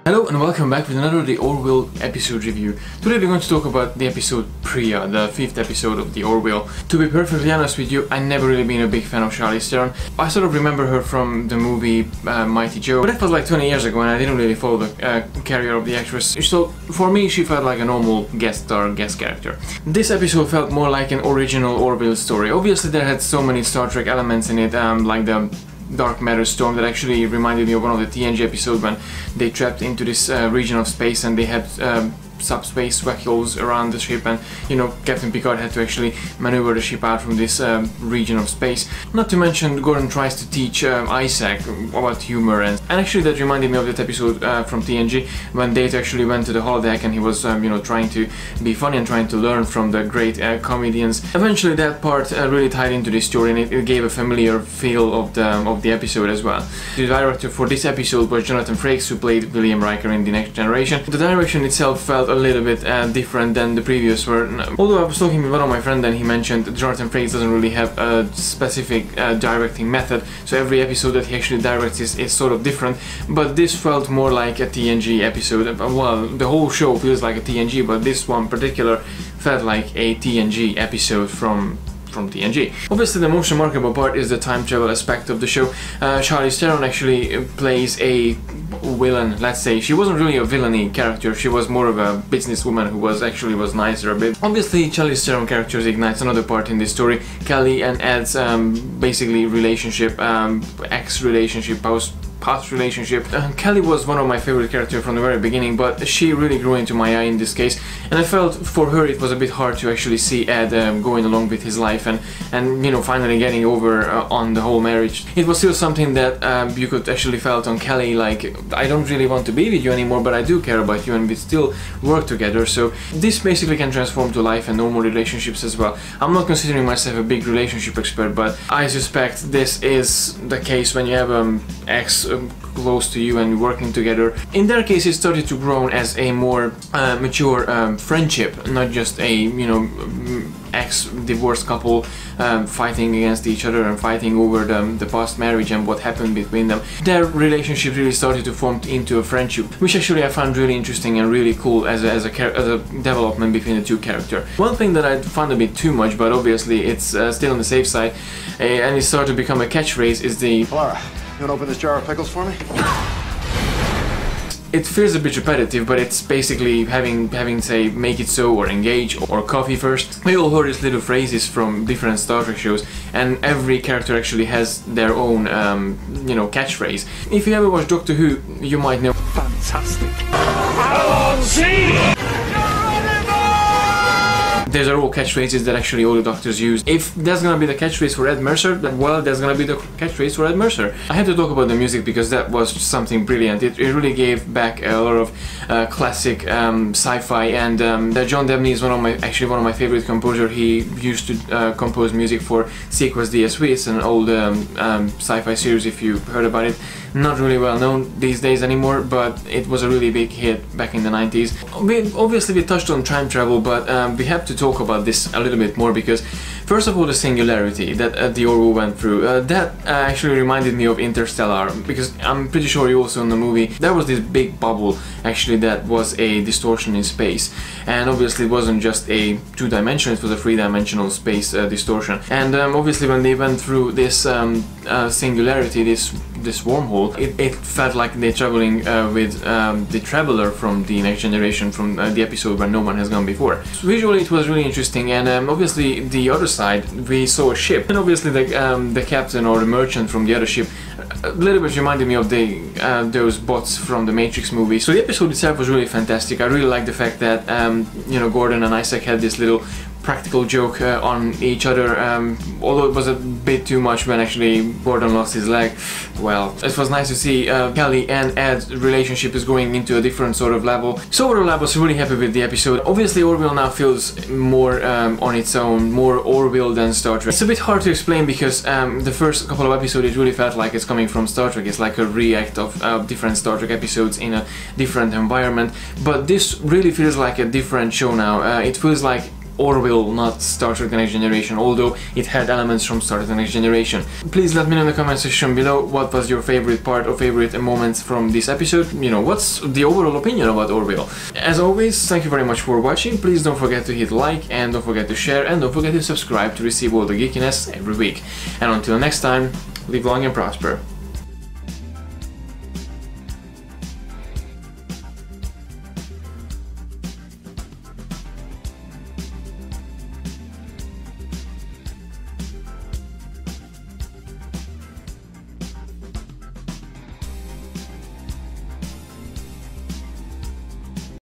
Hello and welcome back with another The Orville episode review. Today we're going to talk about the episode Pria, the 5th episode of The Orville. To be perfectly honest with you, I've never really been a big fan of Charlize Theron. I sort of remember her from the movie Mighty Joe, but that was like 20 years ago and I didn't really follow the career of the actress. So for me she felt like a normal guest character. This episode felt more like an original Orville story. Obviously there had so many Star Trek elements in it, like the dark matter storm that actually reminded me of one of the TNG episodes when they trapped into this region of space and they had subspace vehicles around the ship, and Captain Picard had to actually maneuver the ship out from this region of space. Not to mention Gordon tries to teach Isaac about humor, and actually that reminded me of that episode from TNG when Data actually went to the holodeck and he was trying to be funny and trying to learn from the great comedians. Eventually that part really tied into this story and it gave a familiar feel of the episode as well. The director for this episode was Jonathan Frakes, who played William Riker in The Next Generation. The direction itself felt a little bit different than the previous one. Although I was talking with one of my friends and he mentioned that Jonathan Frakes doesn't really have a specific directing method, so every episode that he actually directs is sort of different, but this felt more like a TNG episode. Well, the whole show feels like a TNG, but this one in particular felt like a TNG episode from TNG. Obviously the most remarkable part is the time travel aspect of the show. Charlize Theron actually plays a villain, let's say. She wasn't really a villainy character, she was more of a businesswoman who was nicer a bit. Obviously Charlize Theron character ignites another part in this story, Kelly and Ed's basically relationship, ex-relationship, past relationship. Kelly was one of my favorite characters from the very beginning, but she really grew into my eye in this case, and I felt for her it was a bit hard to actually see Ed going along with his life and finally getting over on the whole marriage. It was still something that you could actually felt on Kelly, like, I don't really want to be with you anymore, but I do care about you and we still work together. So this basically can transform to life and normal relationships as well. I'm not considering myself a big relationship expert, but I suspect this is the case when you have ex close to you and working together. In their case it started to grow as a more mature friendship, not just a ex-divorced couple fighting against each other and fighting over the past marriage and what happened between them. Their relationship really started to form into a friendship, which actually I found really interesting and really cool as a development between the two characters. One thing that I found a bit too much, but obviously it's still on the safe side, and it started to become a catchphrase, is the Laura, you wanna open this jar of pickles for me? It feels a bit repetitive, but it's basically having say make it so or engage or coffee first. We all heard these little phrases from different Star Trek shows, and every character actually has their own catchphrase. If you ever watched Doctor Who, you might know. Fantastic. These are all catchphrases that actually all the doctors use. If there's gonna be the catchphrase for Ed Mercer, then well, there's gonna be the catchphrase for Ed Mercer. I had to talk about the music because that was something brilliant. It really gave back a lot of classic sci-fi, and John Debney is one of my favorite composers. He used to compose music for Sequence DSV. It's an old sci-fi series, if you heard about it. Not really well known these days anymore, but it was a really big hit back in the 90s. Obviously we touched on time travel, but we have to talk about this a little bit more because first of all the singularity that the Orville went through, that actually reminded me of Interstellar, because I'm pretty sure you also in the movie there was this big bubble actually that was a distortion in space, and obviously it wasn't just a two-dimensional, it was a three-dimensional space distortion, and obviously when they went through this singularity, this wormhole, it felt like they're traveling with the Traveler from The Next Generation, from the episode where no one has gone before. So visually it was really interesting, and obviously the other side we saw a ship, and obviously the captain or the merchant from the other ship a little bit reminded me of those bots from the Matrix movie. So the episode itself was really fantastic. I really liked the fact that Gordon and Isaac had this little practical joke on each other, although it was a bit too much when actually Gordon lost his leg. Well, it was nice to see Kelly and Ed's relationship is going into a different sort of level. So overall I was really happy with the episode. Obviously Orville now feels more on its own, more Orville than Star Trek. It's a bit hard to explain because the first couple of episodes it really felt like it's coming from Star Trek. It's like a react of different Star Trek episodes in a different environment, but this really feels like a different show now. It feels like Orville, not Star Trek The Next Generation, although it had elements from Star Trek The Next Generation. Please let me know in the comment section below what was your favorite part or favorite moments from this episode. You know, what's the overall opinion about Orville? As always, thank you very much for watching. Please don't forget to hit like, and don't forget to share, and don't forget to subscribe to receive all the geekiness every week. And until next time, live long and prosper.